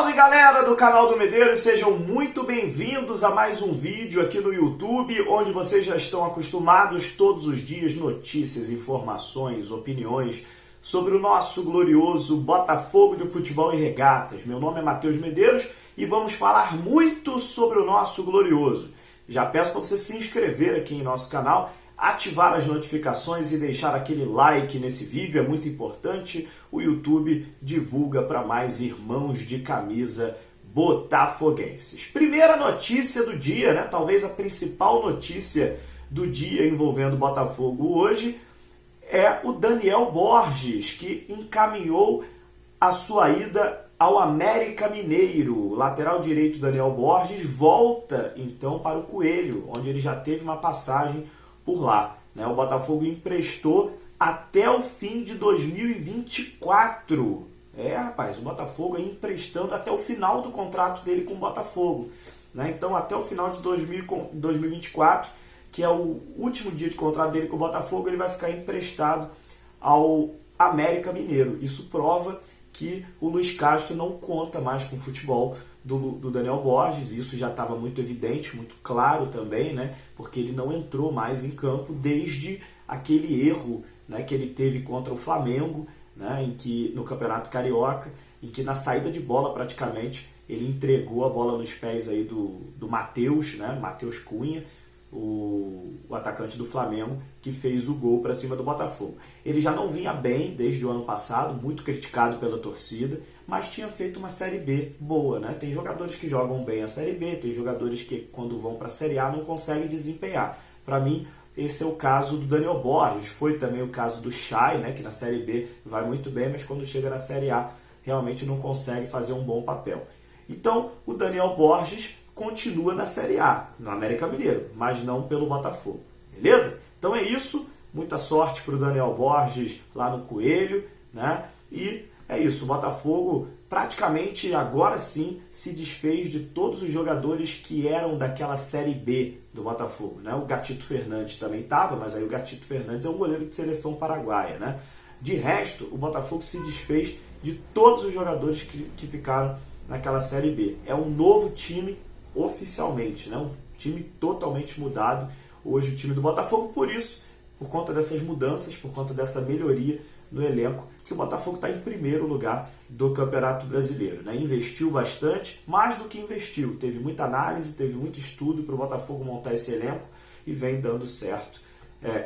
Salve galera do canal do Medeiros, sejam muito bem-vindos a mais um vídeo aqui no YouTube, onde vocês já estão acostumados todos os dias, notícias, informações, opiniões sobre o nosso glorioso Botafogo de Futebol e Regatas. Meu nome é Matheus Medeiros e vamos falar muito sobre o nosso glorioso. Já peço para você se inscrever aqui em nosso canal, ativar as notificações e deixar aquele like nesse vídeo, é muito importante. O YouTube divulga para mais irmãos de camisa botafoguenses. Primeira notícia do dia, né? Talvez a principal notícia do dia envolvendo o Botafogo hoje é o Daniel Borges, que encaminhou a sua ida ao América Mineiro. O lateral direito Daniel Borges volta então para o Coelho, onde ele já teve uma passagem por lá, né? O Botafogo emprestou até o fim de 2024. Rapaz, o Botafogo é emprestando até o final do contrato dele com o Botafogo, né? Então, até o final de 2024, que é o último dia de contrato dele com o Botafogo, ele vai ficar emprestado ao América Mineiro. Isso prova que o Luiz Castro não conta mais com o futebol do Daniel Borges. Isso já estava muito evidente, muito claro também, né? Porque ele não entrou mais em campo desde aquele erro, né, que ele teve contra o Flamengo, né, em que, no Campeonato Carioca, em que na saída de bola praticamente ele entregou a bola nos pés aí do Matheus, né, Matheus Cunha, o atacante do Flamengo, que fez o gol para cima do Botafogo. Ele já não vinha bem desde o ano passado, muito criticado pela torcida, mas tinha feito uma Série B boa, né? Tem jogadores que jogam bem a Série B, tem jogadores que quando vão para a Série A não conseguem desempenhar. Para mim, esse é o caso do Daniel Borges, foi também o caso do Chay, né? Que na Série B vai muito bem, mas quando chega na Série A realmente não consegue fazer um bom papel. Então, o Daniel Borges continua na Série A, no América Mineiro, mas não pelo Botafogo, beleza? Então é isso, muita sorte para o Daniel Borges lá no Coelho, né? E é isso, o Botafogo praticamente agora sim se desfez de todos os jogadores que eram daquela Série B do Botafogo, né? O Gatito Fernandes também estava, mas aí o Gatito Fernandes é um goleiro de seleção paraguaia, né? De resto, o Botafogo se desfez de todos os jogadores que ficaram naquela Série B. É um novo time oficialmente, né? Um time totalmente mudado hoje, o time do Botafogo. Por isso, por conta dessas mudanças, por conta dessa melhoria no elenco, que o Botafogo está em primeiro lugar do Campeonato Brasileiro, né? Investiu bastante, mais do que investiu, teve muita análise, teve muito estudo para o Botafogo montar esse elenco e vem dando certo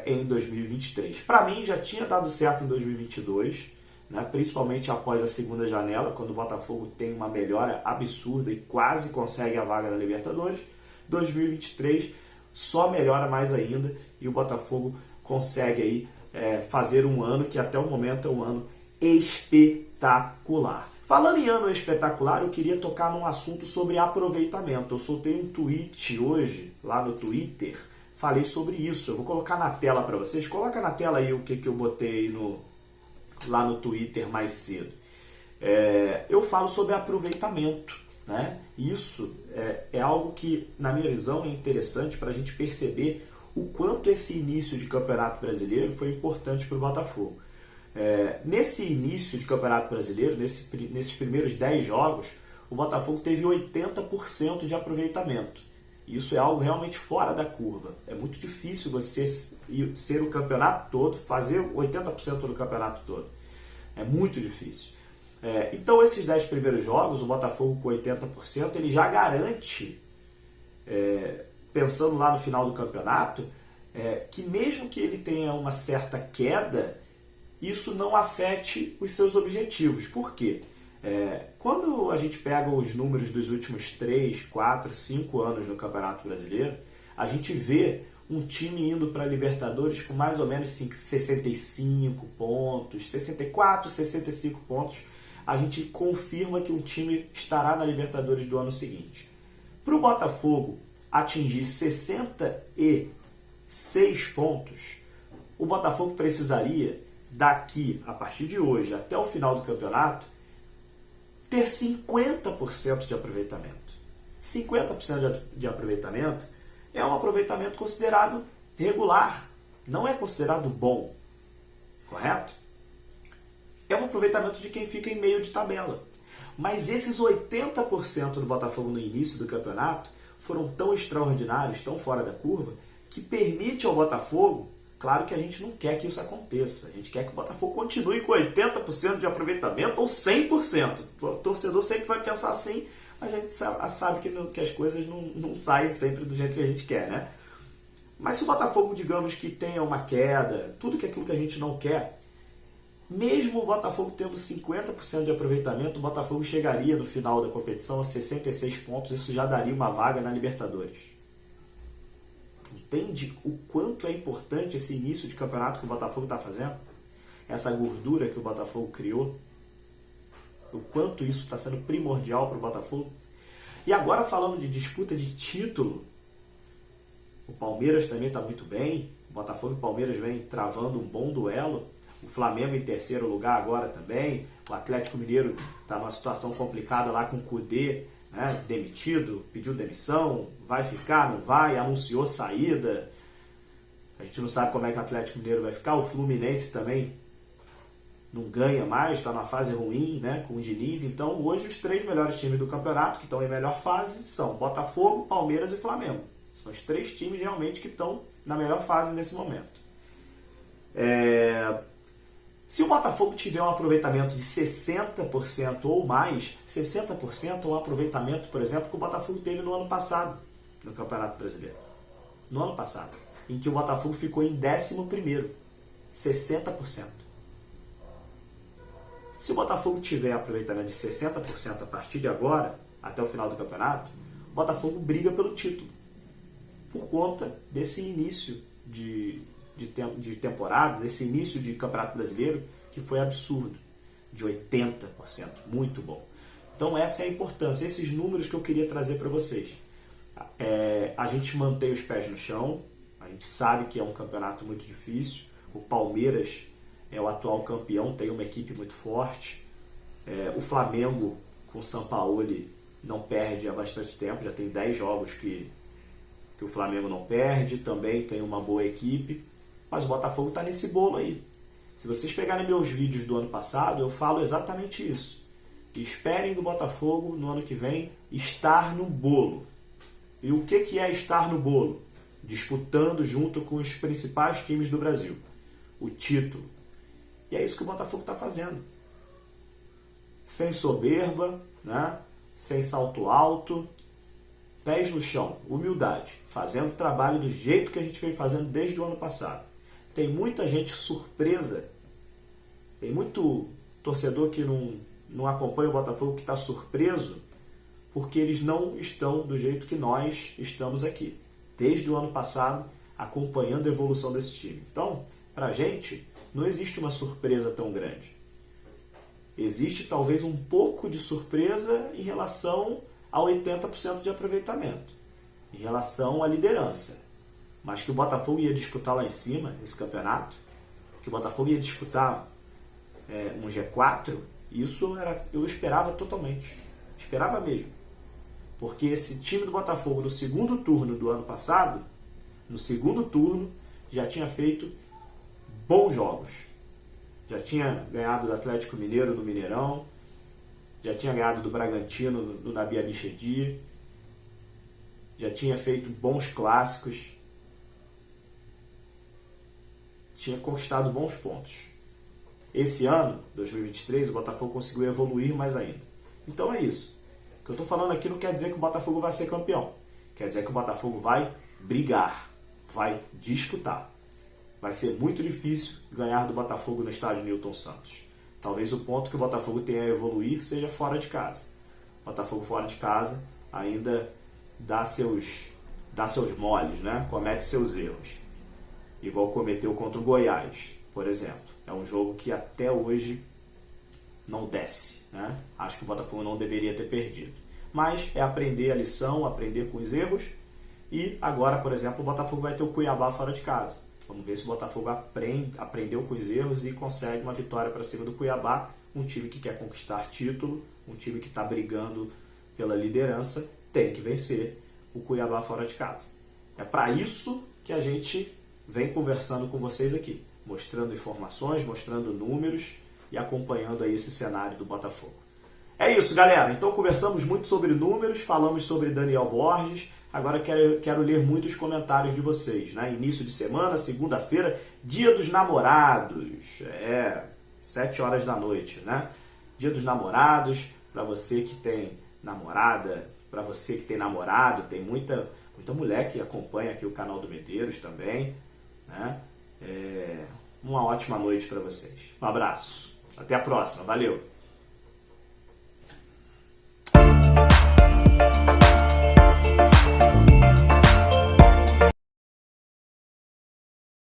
em 2023. Para mim já tinha dado certo em 2022, né? Principalmente após a segunda janela, quando o Botafogo tem uma melhora absurda e quase consegue a vaga na Libertadores. 2023 só melhora mais ainda e o Botafogo consegue aí fazer um ano que até o momento é um ano espetacular. Falando em ano espetacular, eu queria tocar num assunto sobre aproveitamento. Eu soltei um tweet hoje, lá no Twitter, falei sobre isso. Eu vou colocar na tela para vocês. Coloca na tela aí o que eu botei lá no Twitter mais cedo. Eu falo sobre aproveitamento, né? Isso é algo que, na minha visão, é interessante para a gente perceber o quanto esse início de Campeonato Brasileiro foi importante para o Botafogo. Nesse início de Campeonato Brasileiro, nesses primeiros 10 jogos, o Botafogo teve 80% de aproveitamento. Isso é algo realmente fora da curva. É muito difícil você ser o campeonato todo, fazer 80% do campeonato todo. É muito difícil. Então, esses 10 primeiros jogos, o Botafogo com 80%, ele já garante, pensando lá no final do campeonato, que mesmo que ele tenha uma certa queda, isso não afete os seus objetivos. Por quê? Quando a gente pega os números dos últimos 3, 4, 5 anos no Campeonato Brasileiro, a gente vê um time indo para a Libertadores com mais ou menos 65 pontos, 64, 65 pontos. A gente confirma que um time estará na Libertadores do ano seguinte. Para o Botafogo atingir 66 pontos, o Botafogo precisaria, daqui, a partir de hoje, até o final do campeonato, ter 50% de aproveitamento. 50% de aproveitamento é um aproveitamento considerado regular, não é considerado bom, correto? É um aproveitamento de quem fica em meio de tabela. Mas esses 80% do Botafogo no início do campeonato foram tão extraordinários, tão fora da curva, que permite ao Botafogo, claro que a gente não quer que isso aconteça, a gente quer que o Botafogo continue com 80% de aproveitamento ou 100%. O torcedor sempre vai pensar assim, a gente sabe que as coisas não saem sempre do jeito que a gente quer, né? Mas se o Botafogo, digamos que tenha uma queda, tudo que aquilo que a gente não quer, mesmo o Botafogo tendo 50% de aproveitamento, o Botafogo chegaria no final da competição a 66 pontos, isso já daria uma vaga na Libertadores. Entende o quanto é importante esse início de campeonato que o Botafogo está fazendo? Essa gordura que o Botafogo criou? O quanto isso está sendo primordial para o Botafogo? E agora falando de disputa de título, o Palmeiras também está muito bem, o Botafogo e o Palmeiras vem travando um bom duelo, o Flamengo em terceiro lugar agora também, o Atlético Mineiro está numa situação complicada lá com o Kudê, né, demitido, pediu demissão, vai ficar, não vai, anunciou saída, a gente não sabe como é que o Atlético Mineiro vai ficar, o Fluminense também não ganha mais, está numa fase ruim, né, com o Diniz, então hoje os 3 melhores times do campeonato que estão em melhor fase são Botafogo, Palmeiras e Flamengo. São os 3 times realmente que estão na melhor fase nesse momento. Se o Botafogo tiver um aproveitamento de 60% ou mais, 60% é um aproveitamento, por exemplo, que o Botafogo teve no ano passado, no Campeonato Brasileiro. No ano passado, em que o Botafogo ficou em 11º, 60%. Se o Botafogo tiver aproveitamento de 60% a partir de agora, até o final do campeonato, o Botafogo briga pelo título, por conta desse início de temporada, desse início de Campeonato Brasileiro, que foi absurdo, de 80%, muito bom. Então essa é a importância, esses números que eu queria trazer para vocês. A gente mantém os pés no chão, a gente sabe que é um campeonato muito difícil, o Palmeiras é o atual campeão, tem uma equipe muito forte, o Flamengo com o Sampaoli não perde há bastante tempo, já tem 10 jogos que o Flamengo não perde, também tem uma boa equipe, mas o Botafogo está nesse bolo aí. Se vocês pegarem meus vídeos do ano passado, eu falo exatamente isso. Esperem do Botafogo no ano que vem estar no bolo. E o que é estar no bolo? Disputando junto com os principais times do Brasil o título. E é isso que o Botafogo está fazendo. Sem soberba, né? Sem salto alto, pés no chão, humildade, fazendo o trabalho do jeito que a gente vem fazendo desde o ano passado. Tem muita gente surpresa, tem muito torcedor que não acompanha o Botafogo que está surpreso porque eles não estão do jeito que nós estamos aqui, desde o ano passado, acompanhando a evolução desse time. Então, para a gente, não existe uma surpresa tão grande. Existe talvez um pouco de surpresa em relação a 80% de aproveitamento, em relação à liderança. Mas que o Botafogo ia disputar lá em cima, esse campeonato, que o Botafogo ia disputar um G4, isso eu esperava totalmente. Esperava mesmo. Porque esse time do Botafogo, no segundo turno do ano passado, no segundo turno, já tinha feito bons jogos. Já tinha ganhado do Atlético Mineiro no Mineirão, já tinha ganhado do Bragantino no Nabi Abichedi, já tinha feito bons clássicos, tinha conquistado bons pontos. Esse ano, 2023, o Botafogo conseguiu evoluir mais ainda. Então é isso. O que eu estou falando aqui não quer dizer que o Botafogo vai ser campeão. Quer dizer que o Botafogo vai brigar, vai disputar. Vai ser muito difícil ganhar do Botafogo no estádio Newton Santos. Talvez o ponto que o Botafogo tenha a evoluir seja fora de casa. O Botafogo fora de casa ainda dá seus moles, né? Comete seus erros. Igual cometeu contra o Goiás, por exemplo. É um jogo que até hoje não desce, né? Acho que o Botafogo não deveria ter perdido. Mas é aprender a lição, aprender com os erros. E agora, por exemplo, o Botafogo vai ter o Cuiabá fora de casa. Vamos ver se o Botafogo aprendeu com os erros e consegue uma vitória para cima do Cuiabá, um time que quer conquistar título, um time que está brigando pela liderança, tem que vencer o Cuiabá fora de casa. É para isso que a gente vem conversando com vocês aqui, mostrando informações, mostrando números e acompanhando aí esse cenário do Botafogo. É isso, galera. Então conversamos muito sobre números, falamos sobre Daniel Borges. Agora quero ler muitos comentários de vocês, né? Início de semana, segunda-feira, Dia dos Namorados. 7 horas da noite, né? Dia dos Namorados, para você que tem namorada, para você que tem namorado, tem muita mulher que acompanha aqui o canal do Medeiros também, né? Uma ótima noite para vocês. Um abraço. Até a próxima. Valeu!